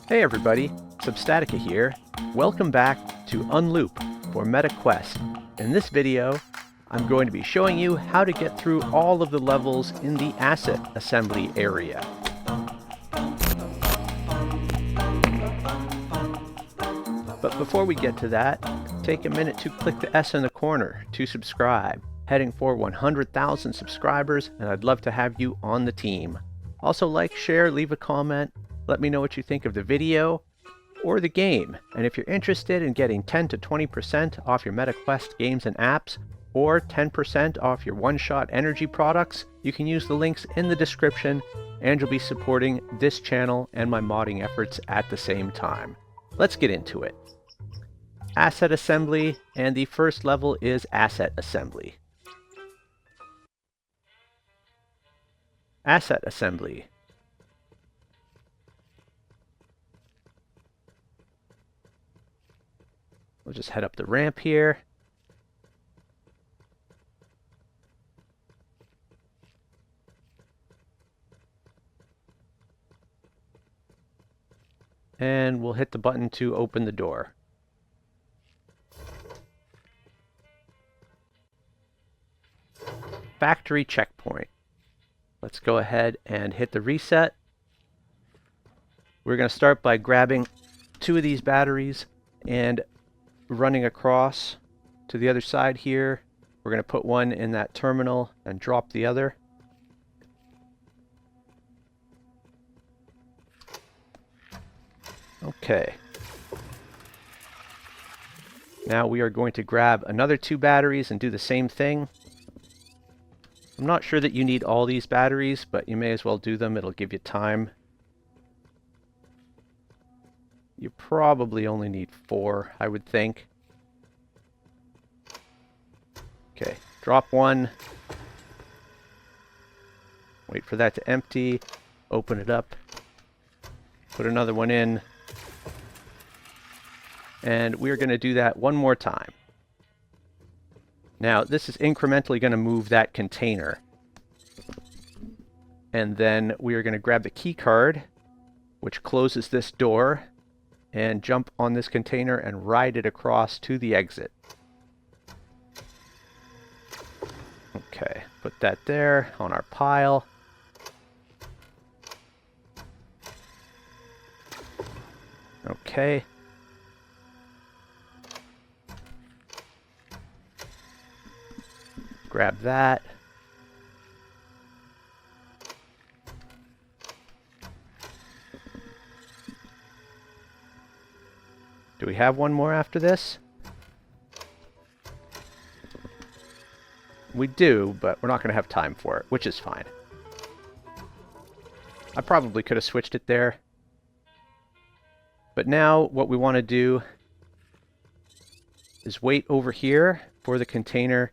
Hey everybody, Substatica here. Welcome back to UnLoop for MetaQuest. In this video, I'm going to be showing you how to get through all of the levels in the asset assembly area. But before we get to that, take a minute to click the S in the corner to subscribe. Heading for 100,000 subscribers, and I'd love to have you on the team. Also like, share, leave a comment. Let me know what you think of the video or the game. And if you're interested in getting 10 to 20% off your MetaQuest games and apps, or 10% off your one-shot energy products, you can use the links in the description, and you'll be supporting this channel and my modding efforts at the same time. Let's get into it. Asset assembly, and the first level is asset assembly. Asset assembly. We'll just head up the ramp here. And we'll hit the button to open the door. Factory checkpoint. Let's go ahead and hit the reset. We're going to start by grabbing 2 of these batteries and running across to the other side here. We're going to put one in that terminal and drop the other. Okay. Now we are going to grab another 2 batteries and do the same thing. I'm not sure that you need all these batteries, but you may as well do them. It'll give you time. You probably only need 4, I would think. Okay, drop one. Wait for that to empty. Open it up. Put another one in. And we're going to do that one more time. Now, this is incrementally going to move that container. And then we are going to grab the key card, which closes this door, and jump on this container and ride it across to the exit. Okay, put that there on our pile. Okay. Grab that. Do we have one more after this? We do, but we're not going to have time for it, which is fine. I probably could have switched it there. But now what we want to do is wait over here for the container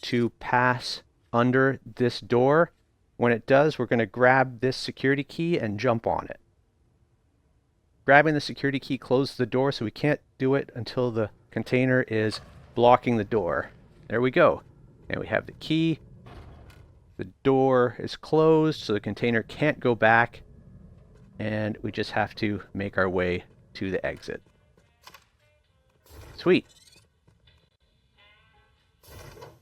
to pass under this door. When it does, we're going to grab this security key and jump on it. Grabbing the security key closes the door, so we can't do it until the container is blocking the door. There we go. And we have the key. The door is closed, so the container can't go back. And we just have to make our way to the exit. Sweet.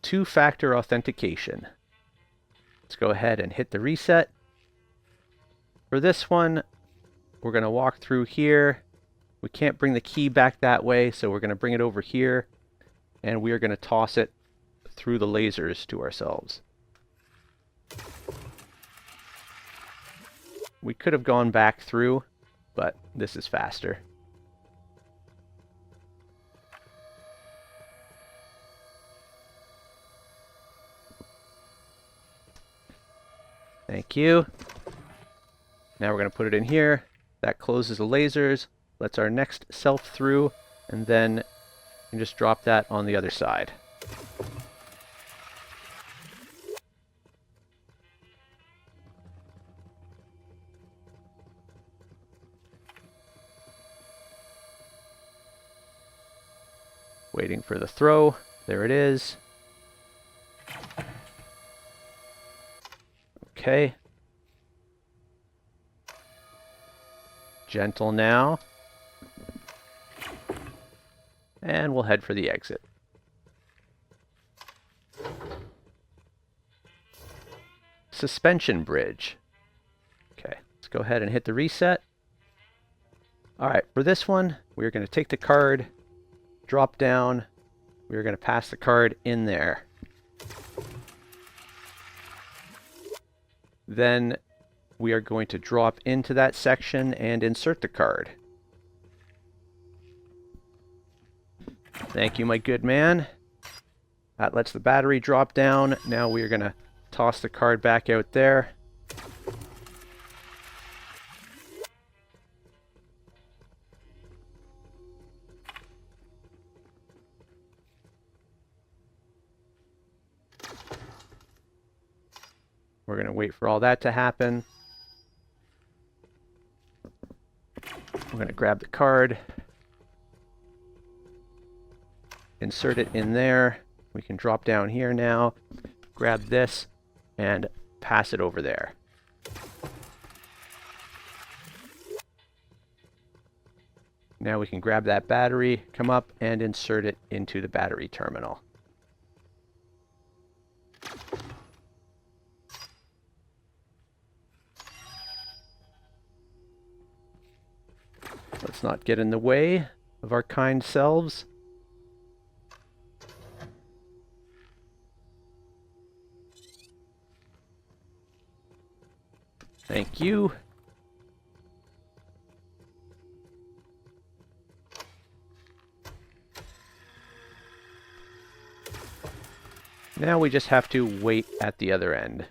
2-factor authentication. Let's go ahead and hit the reset. For this one, we're going to walk through here. We can't bring the key back that way, so we're going to bring it over here. And we are going to toss it through the lasers to ourselves. We could have gone back through, but this is faster. Thank you. Now we're going to put it in here. That closes the lasers, lets our next self through, and then you can just drop that on the other side. Waiting for the throw. There it is. Okay. Gentle now. And we'll head for the exit. Suspension bridge. Okay, let's go ahead and hit the reset. Alright, for this one, we're going to take the card, drop down, we're going to pass the card in there. Then we are going to drop into that section and insert the card. Thank you, my good man. That lets the battery drop down. Now we are going to toss the card back out there. We're going to wait for all that to happen. We're going to grab the card, insert it in there. We can drop down here now, grab this, and pass it over there. Now we can grab that battery, come up, and insert it into the battery terminal. Let's not get in the way of our kind selves. Thank you. Now we just have to wait at the other end.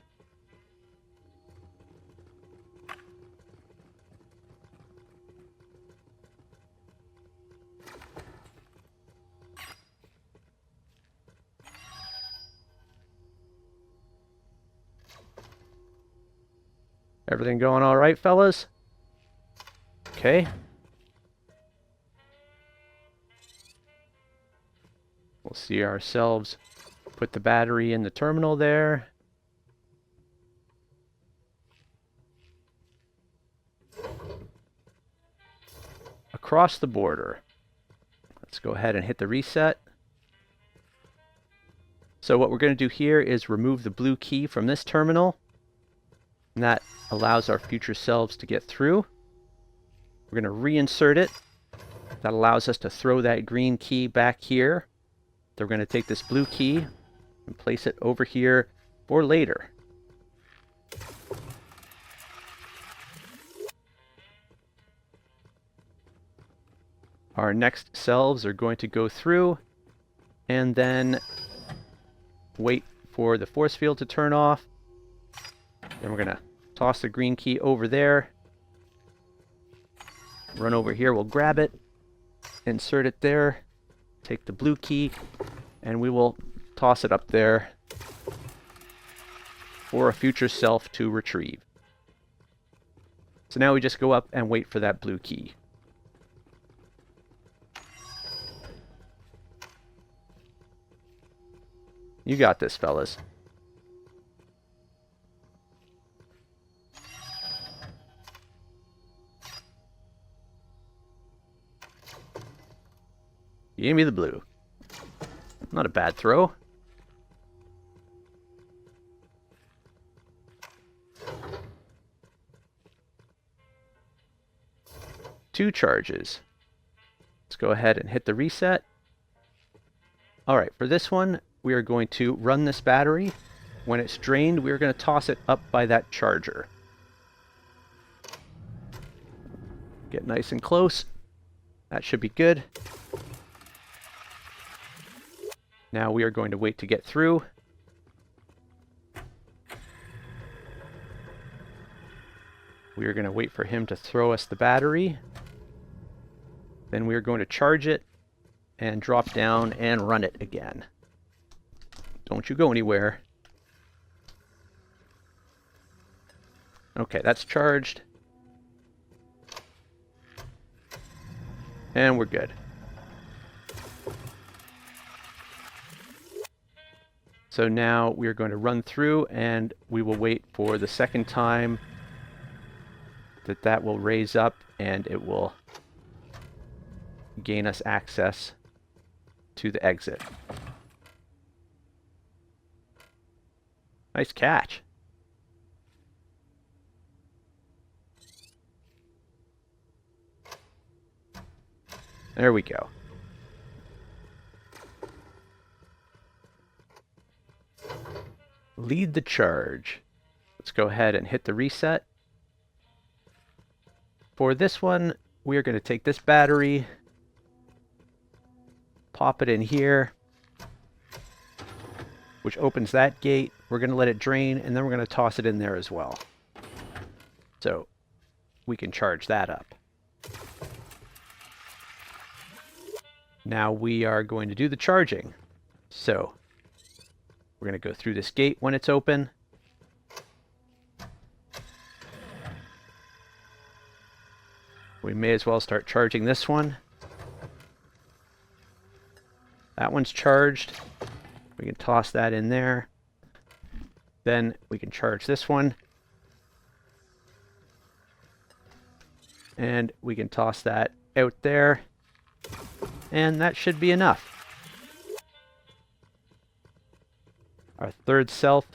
Everything going all right, fellas? Okay. We'll see ourselves put the battery in the terminal there. Across the border. Let's go ahead and hit the reset. So what we're going to do here is remove the blue key from this terminal. And that allows our future selves to get through. We're going to reinsert it. That allows us to throw that green key back here. So we're going to take this blue key and place it over here for later. Our next selves are going to go through and then wait for the force field to turn off. Then we're going to toss the green key over there. Run over here, we'll grab it, insert it there, take the blue key, and we will toss it up there for a future self to retrieve. So now we just go up and wait for that blue key. You got this, fellas. Give me the blue. Not a bad throw. Two charges. Let's go ahead and hit the reset. Alright, for this one, we are going to run this battery. When it's drained, we're going to toss it up by that charger. Get nice and close. That should be good. Now we are going to wait to get through. We are going to wait for him to throw us the battery. Then we are going to charge it and drop down and run it again. Don't you go anywhere. Okay, that's charged. And we're good. So now we are going to run through and we will wait for the second time that will raise up and it will gain us access to the exit. Nice catch. There we go. Lead the charge. Let's go ahead and hit the reset. For this one, we are going to take this battery, pop it in here, which opens that gate. We're going to let it drain, and then we're going to toss it in there as well. So we can charge that up. Now we are going to do the charging. So we're going to go through this gate when it's open. We may as well start charging this one. That one's charged. We can toss that in there. Then we can charge this one. And we can toss that out there. And that should be enough. Our third self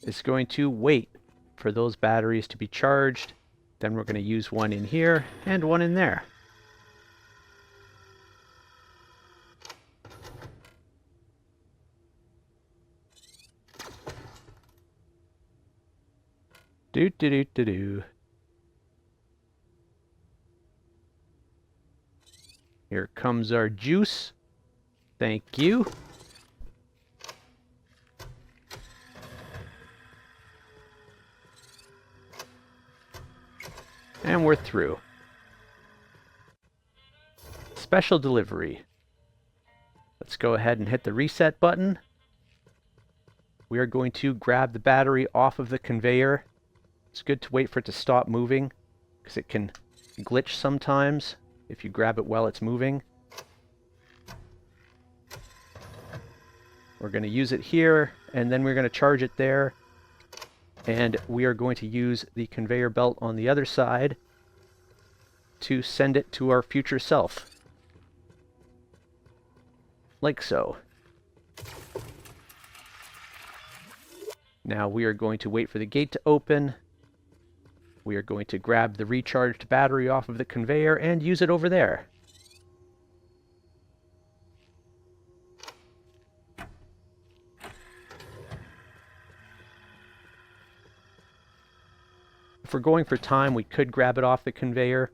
is going to wait for those batteries to be charged. Then we're going to use one in here and one in there. Do. Here comes our juice. Thank you. And we're through. Special delivery. Let's go ahead and hit the reset button. We are going to grab the battery off of the conveyor. It's good to wait for it to stop moving because it can glitch sometimes if you grab it while it's moving. We're going to use it here, and then we're going to charge it there. And we are going to use the conveyor belt on the other side to send it to our future self. Like so. Now we are going to wait for the gate to open. We are going to grab the recharged battery off of the conveyor and use it over there. If we're going for time, we could grab it off the conveyor.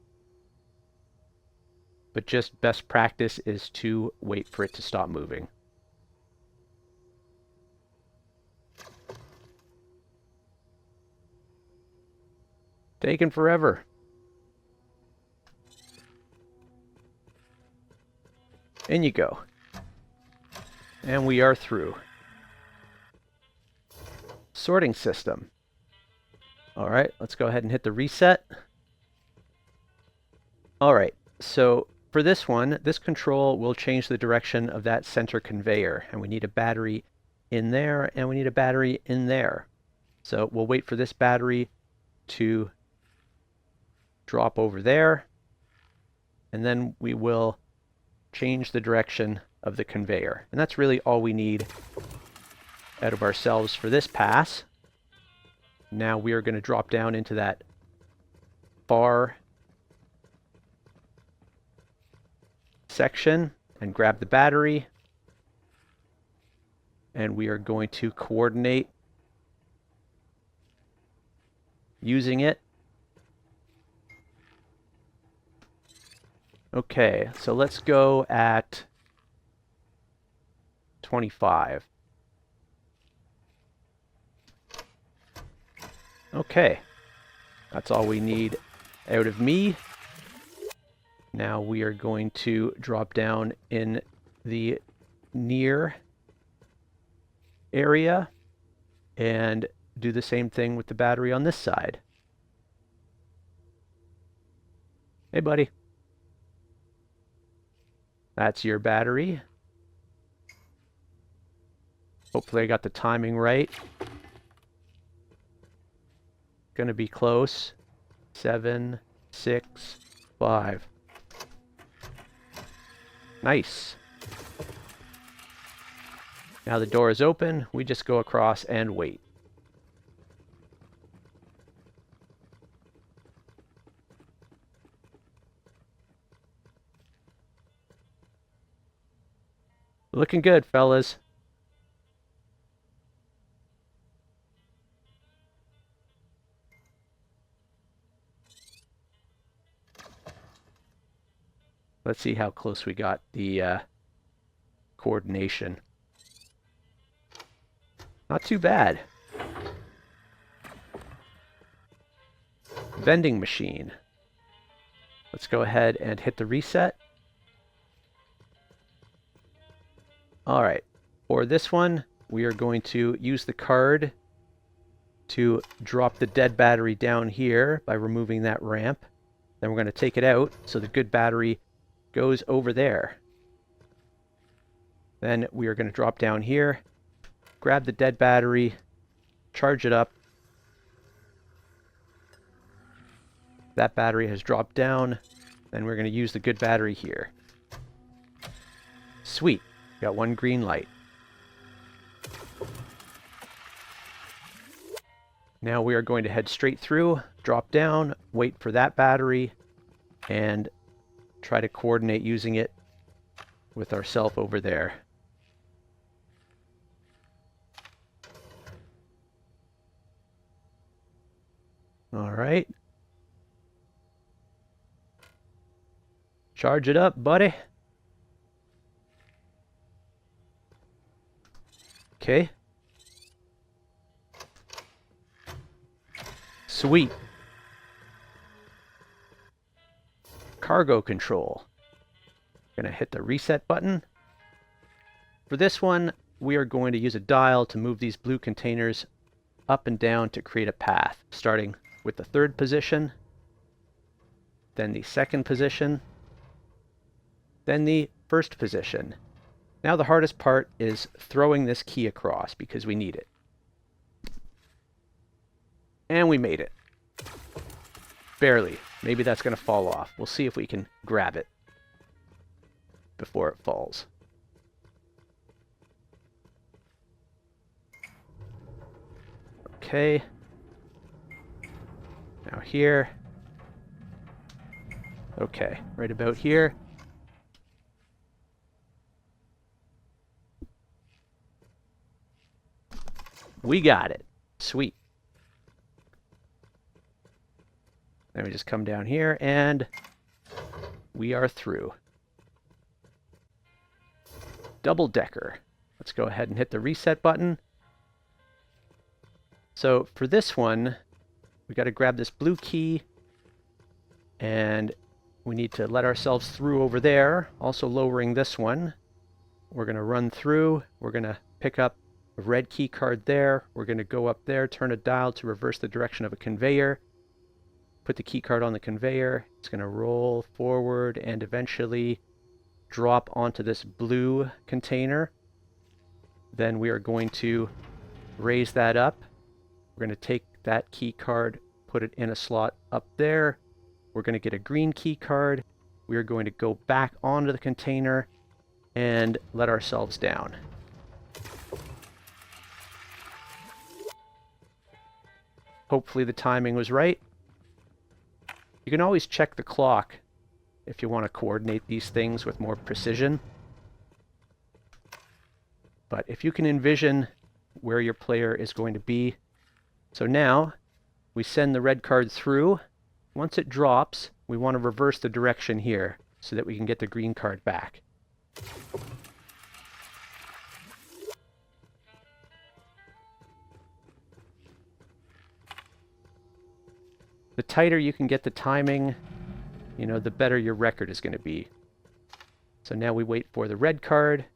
But just best practice is to wait for it to stop moving. Taking forever. In you go. And we are through. Sorting system. Alright, let's go ahead and hit the reset. Alright, so for this one, this control will change the direction of that center conveyor. And we need a battery in there, and we need a battery in there. So we'll wait for this battery to drop over there, and then we will change the direction of the conveyor. And that's really all we need out of ourselves for this pass. Now we are going to drop down into that far section and grab the battery, and we are going to coordinate using it. Okay, so let's go at 25. Okay, that's all we need out of me. Now we are going to drop down in the near area and do the same thing with the battery on this side. Hey, buddy. That's your battery. Hopefully I got the timing right. Gonna be close. 7, 6, 5. Nice. Now the door is open. We just go across and wait. Looking good, fellas. Let's see how close we got the coordination. Not too bad. Vending machine. Let's go ahead and hit the reset. All right, for this one, we are going to use the card to drop the dead battery down here by removing that ramp. Then we're going to take it out so the good battery goes over there. Then we are going to drop down here, grab the dead battery, charge it up. That battery has dropped down. Then we're going to use the good battery here. Sweet. Got one green light. Now we are going to head straight through, drop down, wait for that battery, and try to coordinate using it with ourself over there. All right. Charge it up, buddy. Okay. Sweet. Cargo control. Gonna hit the reset button. For this one, we are going to use a dial to move these blue containers up and down to create a path, starting with the 3rd position, then the 2nd position, then the 1st position. Now the hardest part is throwing this key across because we need it. And we made it. Barely. Maybe that's going to fall off. We'll see if we can grab it before it falls. Okay. Now here. Okay, right about here. We got it. Sweet. Then we just come down here and we are through. Double decker. Let's go ahead and hit the reset button. So for this one, we got to grab this blue key and we need to let ourselves through over there, also lowering this one. We're going to run through. We're going to pick up a red key card there. We're going to go up there, turn a dial to reverse the direction of a conveyor. Put the key card on the conveyor. It's going to roll forward and eventually drop onto this blue container. Then we are going to raise that up. We're going to take that key card, put it in a slot up there. We're going to get a green key card. We are going to go back onto the container and let ourselves down. Hopefully the timing was right. You can always check the clock if you want to coordinate these things with more precision. But if you can envision where your player is going to be. So now we send the red card through. Once it drops, we want to reverse the direction here so that we can get the green card back. The tighter you can get the timing, the better your record is going to be. So now we wait for the red card.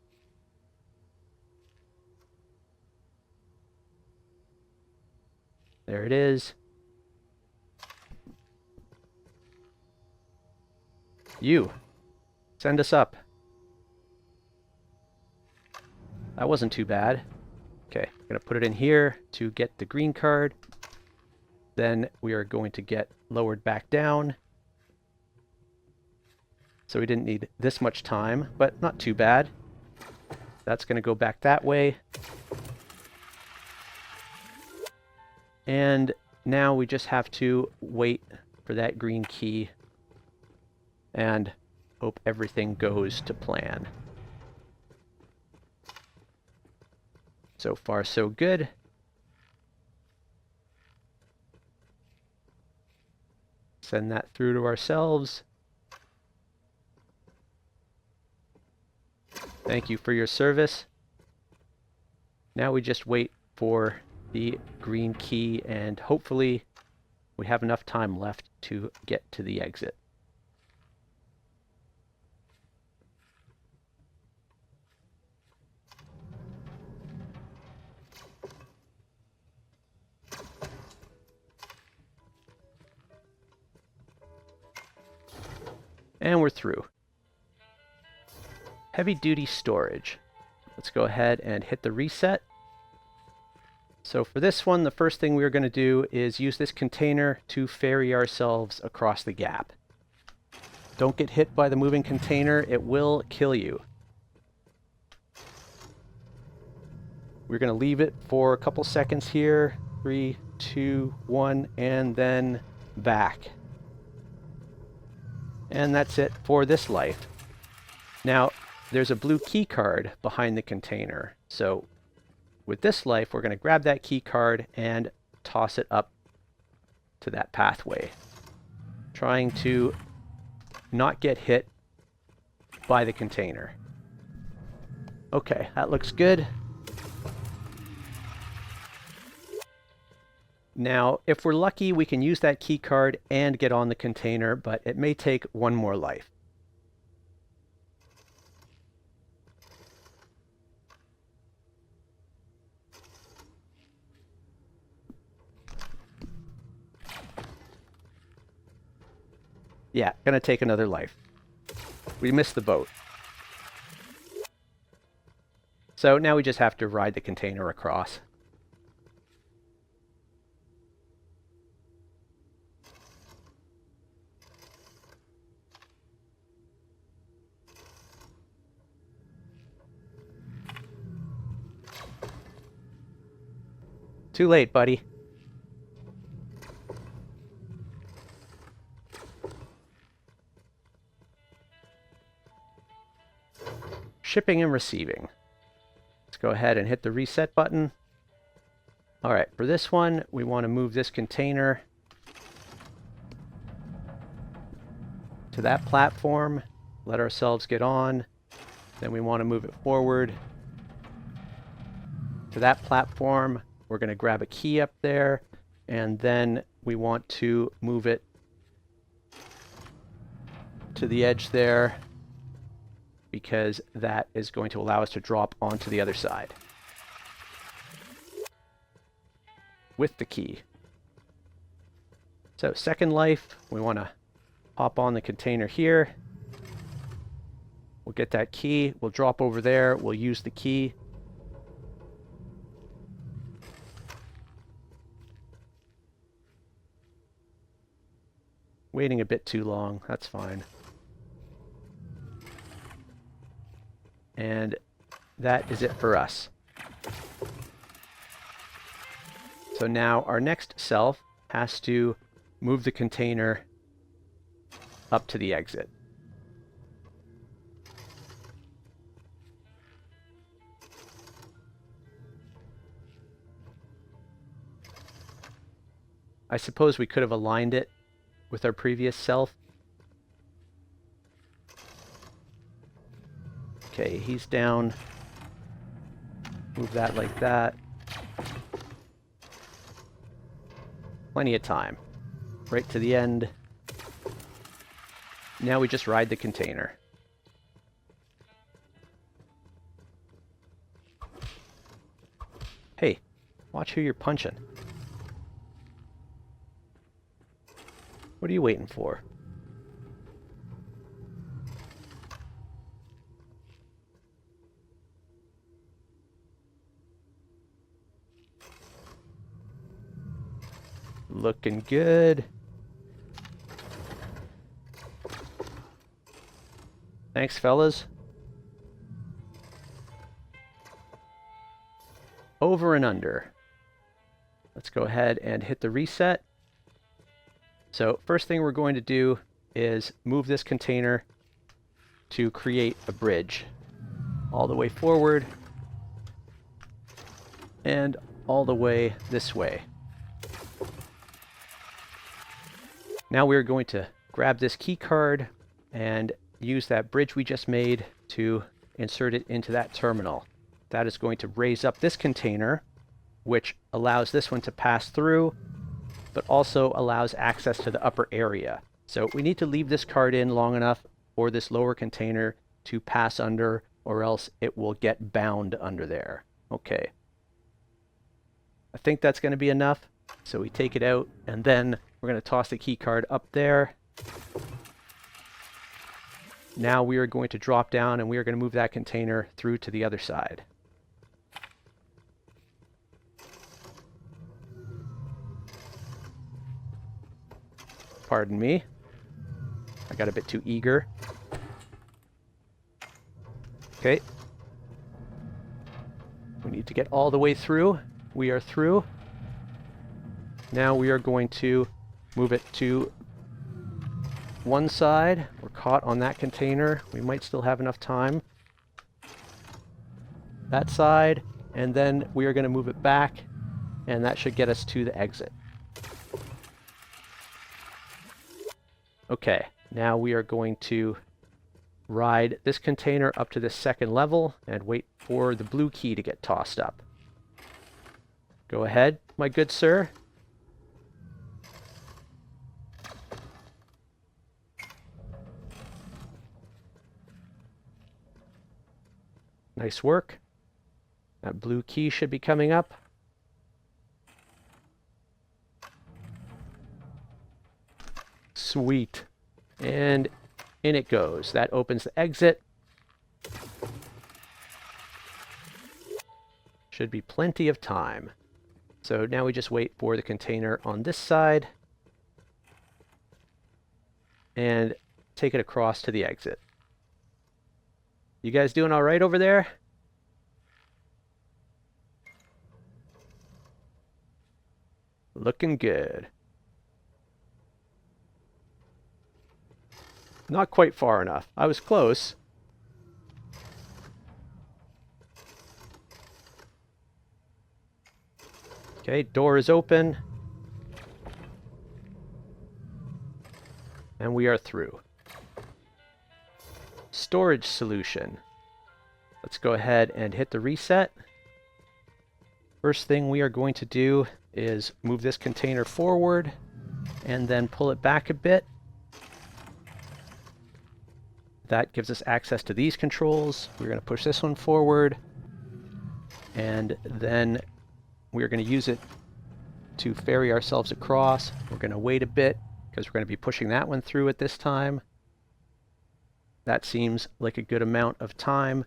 There it is. You. Send us up. That wasn't too bad. Okay, I'm going to put it in here to get the green card. Then we are going to get lowered back down. So we didn't need this much time, but not too bad. That's going to go back that way. And now we just have to wait for that green key and hope everything goes to plan. So far, so good. Send that through to ourselves. Thank you for your service. Now we just wait for the green key, and hopefully we have enough time left to get to the exit. And we're through. Heavy duty storage. Let's go ahead and hit the reset. So for this one, the first thing we're going to do is use this container to ferry ourselves across the gap. Don't get hit by the moving container, it will kill you. We're going to leave it for a couple seconds here. 3, 2, 1, and then back. And that's it for this life. Now, there's a blue key card behind the container. So with this life, we're going to grab that key card and toss it up to that pathway, trying to not get hit by the container. Okay, that looks good. Now, if we're lucky, we can use that key card and get on the container, but it may take one more life. Yeah, gonna take another life. We missed the boat. So now we just have to ride the container across. Too late, buddy. Shipping and receiving. Let's go ahead and hit the reset button. All right, for this one, we want to move this container to that platform, let ourselves get on. Then we want to move it forward to that platform. We're going to grab a key up there, and then we want to move it to the edge there, because that is going to allow us to drop onto the other side with the key. So second life, we want to hop on the container here. We'll get that key, we'll drop over there, we'll use the key. Waiting a bit too long, that's fine. And that is it for us. So now our next self has to move the container up to the exit. I suppose we could have aligned it with our previous self. Okay, he's down. Move that like that. Plenty of time. Right to the end. Now we just ride the container. Hey, watch who you're punching. What are you waiting for? Looking good. Thanks, fellas. Over and under. Let's go ahead and hit the reset. So first thing we're going to do is move this container to create a bridge all the way forward and all the way this way. Now we're going to grab this key card and use that bridge we just made to insert it into that terminal. That is going to raise up this container, which allows this one to pass through, but also allows access to the upper area. So we need to leave this card in long enough for this lower container to pass under, or else it will get bound under there. Okay. I think that's going to be enough. So we take it out, and then we're going to toss the key card up there. Now we are going to drop down, and we are going to move that container through to the other side. Pardon me. I got a bit too eager. Okay. We need to get all the way through. We are through. Now we are going to move it to one side. We're caught on that container. We might still have enough time. That side, and then we are going to move it back, and that should get us to the exit. Okay, now we are going to ride this container up to the second level and wait for the blue key to get tossed up. Go ahead, my good sir. Nice work. That blue key should be coming up. Sweet. And in it goes. That opens the exit. Should be plenty of time. So now we just wait for the container on this side and take it across to the exit. You guys doing all right over there? Looking good. Not quite far enough. I was close. Okay, door is open. And we are through. Storage solution. Let's go ahead and hit the reset. First thing we are going to do is move this container forward and then pull it back a bit. That gives us access to these controls. We're going to push this one forward, and then we're going to use it to ferry ourselves across. We're going to wait a bit because we're going to be pushing that one through at this time. That seems like a good amount of time.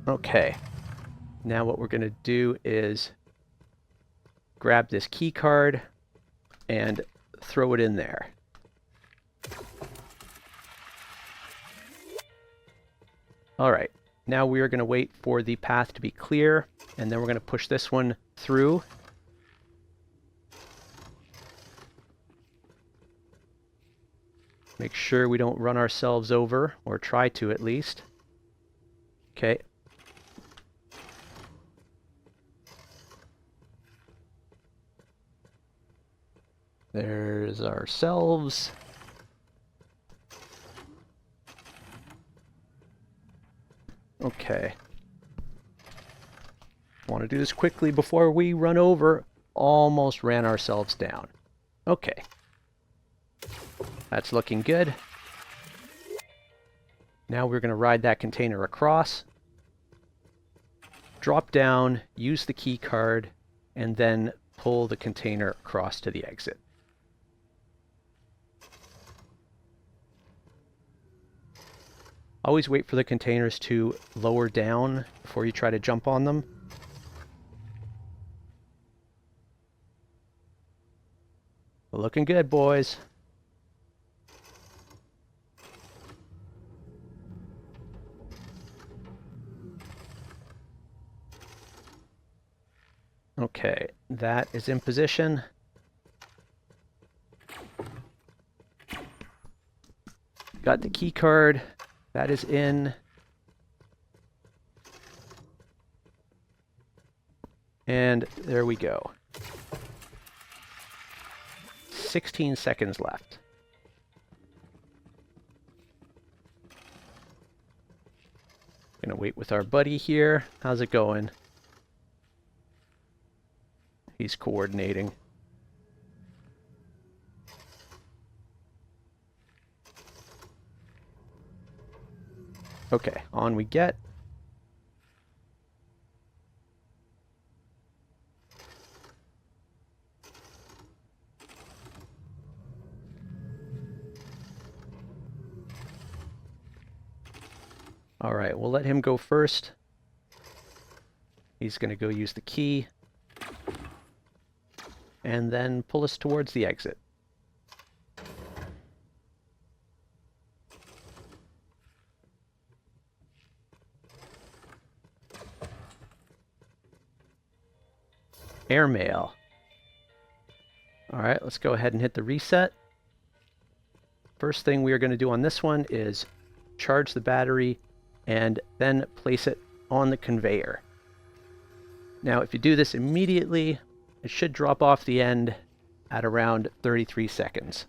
Okay, now what we're going to do is grab this key card and throw it in there. All right, now we are going to wait for the path to be clear, and then we're going to push this one through. Make sure we don't run ourselves over, or try to at least. Okay. There's ourselves. Okay. Want to do this quickly before we run over. Almost ran ourselves down. Okay. That's looking good. Now we're going to ride that container across. Drop down, use the key card, and then pull the container across to the exit. Always wait for the containers to lower down before you try to jump on them. Looking good, boys. Okay, that is in position. Got the key card. That is in. And there we go. 16 seconds left. Gonna wait with our buddy here. How's it going? He's coordinating. Okay, on we get. All right, we'll let him go first. He's going to go use the key and then pull us towards the exit. Airmail. All right, let's go ahead and hit the reset. First thing we are going to do on this one is charge the battery and then place it on the conveyor. Now, if you do this immediately, it should drop off the end at around 33 seconds.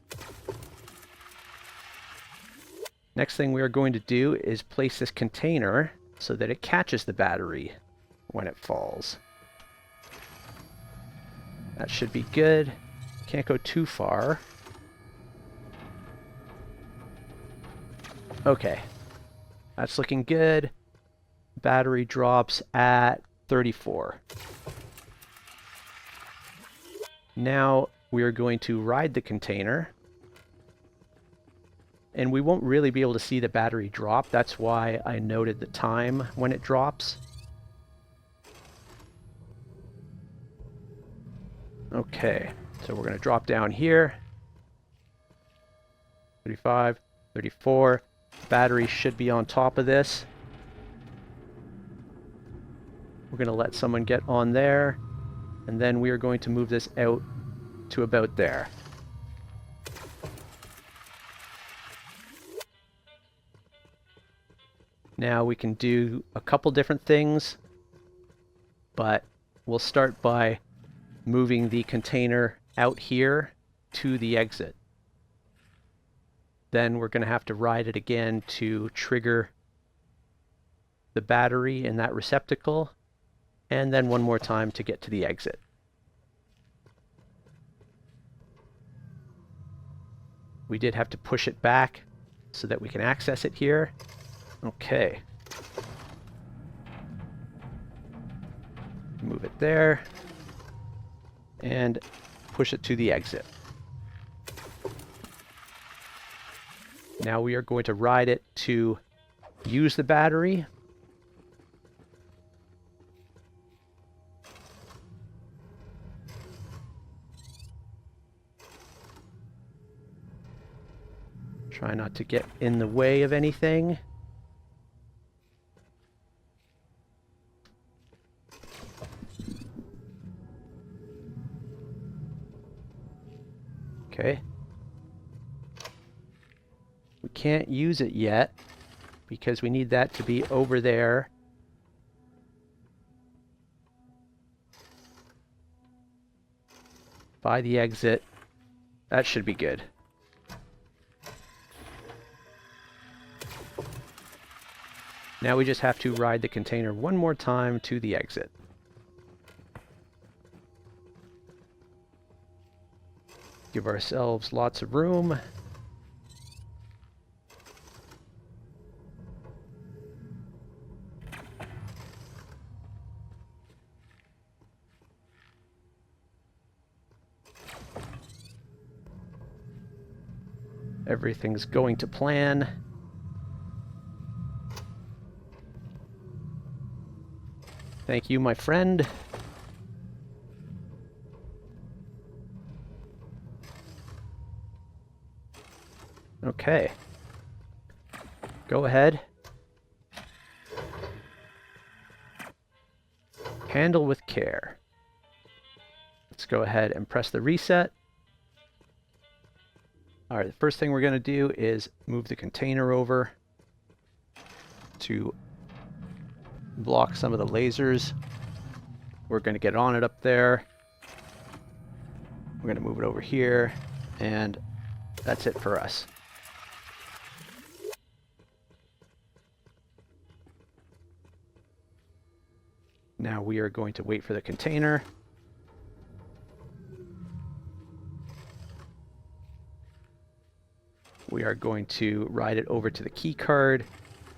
Next thing we are going to do is place this container so that it catches the battery when it falls. That should be good. Can't go too far. Okay. That's looking good. Battery drops at 34. Now we are going to ride the container. And we won't really be able to see the battery drop. That's why I noted the time when it drops. Okay, so we're going to drop down here. 35, 34. Battery should be on top of this. We're going to let someone get on there, and then we are going to move this out to about there. Now we can do a couple different things, but we'll start by moving the container out here to the exit. Then we're going to have to ride it again to trigger the battery in that receptacle, and then one more time to get to the exit. We did have to push it back so that we can access it here. Okay. Move it there and push it to the exit. Now we are going to ride it to use the battery. Try not to get in the way of anything. Okay. We can't use it yet because we need that to be over there. By the exit. That should be good. Now we just have to ride the container one more time to the exit. Give ourselves lots of room. Everything's going to plan. Thank you, my friend. Okay. Go ahead. Handle with care. Let's go ahead and press the reset. All right, the first thing we're going to do is move the container over to block some of the lasers. We're going to get on it up there. We're going to move it over here, and that's it for us. Now we are going to wait for the container. We are going to ride it over to the key card.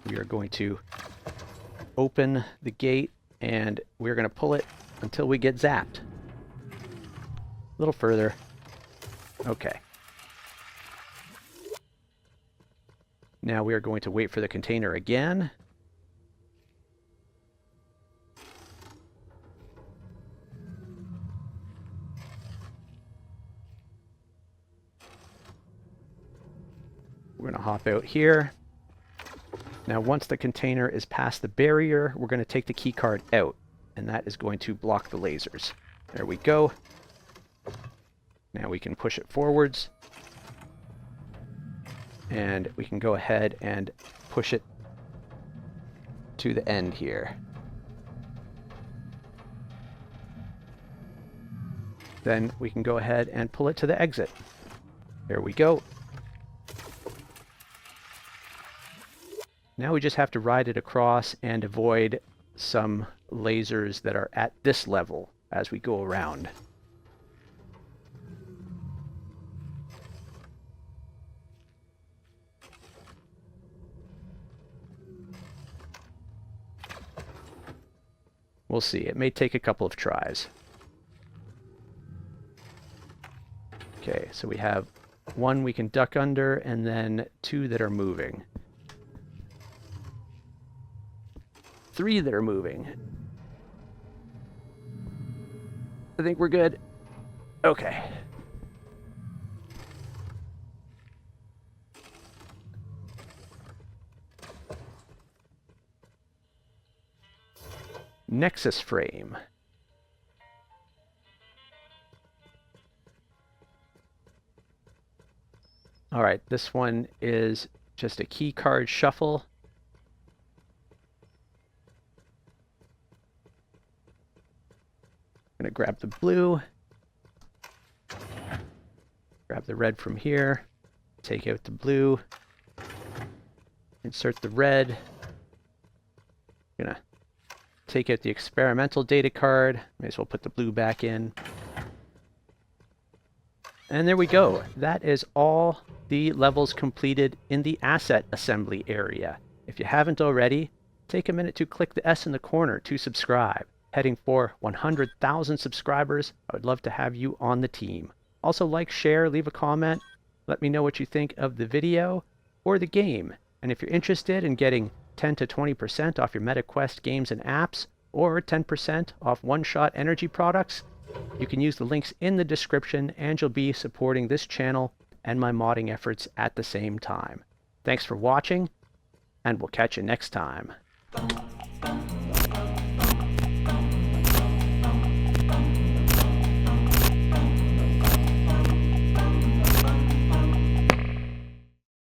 We are going to open the gate, and we're going to pull it until we get zapped. A little further. Okay. Now we are going to wait for the container again. We're going to hop out here. Now once the container is past the barrier, we're going to take the key card out, and that is going to block the lasers. There we go. Now we can push it forwards, and we can go ahead and push it to the end here. Then we can go ahead and pull it to the exit. There we go. Now we just have to ride it across and avoid some lasers that are at this level as we go around. We'll see. It may take a couple of tries. Okay, so we have one we can duck under, and then two that are moving. 3 that are moving. I think we're good. Okay. Nexus Frame. All right, this one is just a key card shuffle. I'm going to grab the blue, grab the red from here, take out the blue, insert the red. I'm going to take out the experimental data card. May as well put the blue back in. And there we go. That is all the levels completed in the asset assembly area. If you haven't already, take a minute to click the S in the corner to subscribe. Heading for 100,000 subscribers. I would love to have you on the team. Also like, share, leave a comment. Let me know what you think of the video or the game. And if you're interested in getting 10 to 20% off your MetaQuest games and apps, or 10% off one-shot energy products, you can use the links in the description, and you'll be supporting this channel and my modding efforts at the same time. Thanks for watching, and we'll catch you next time.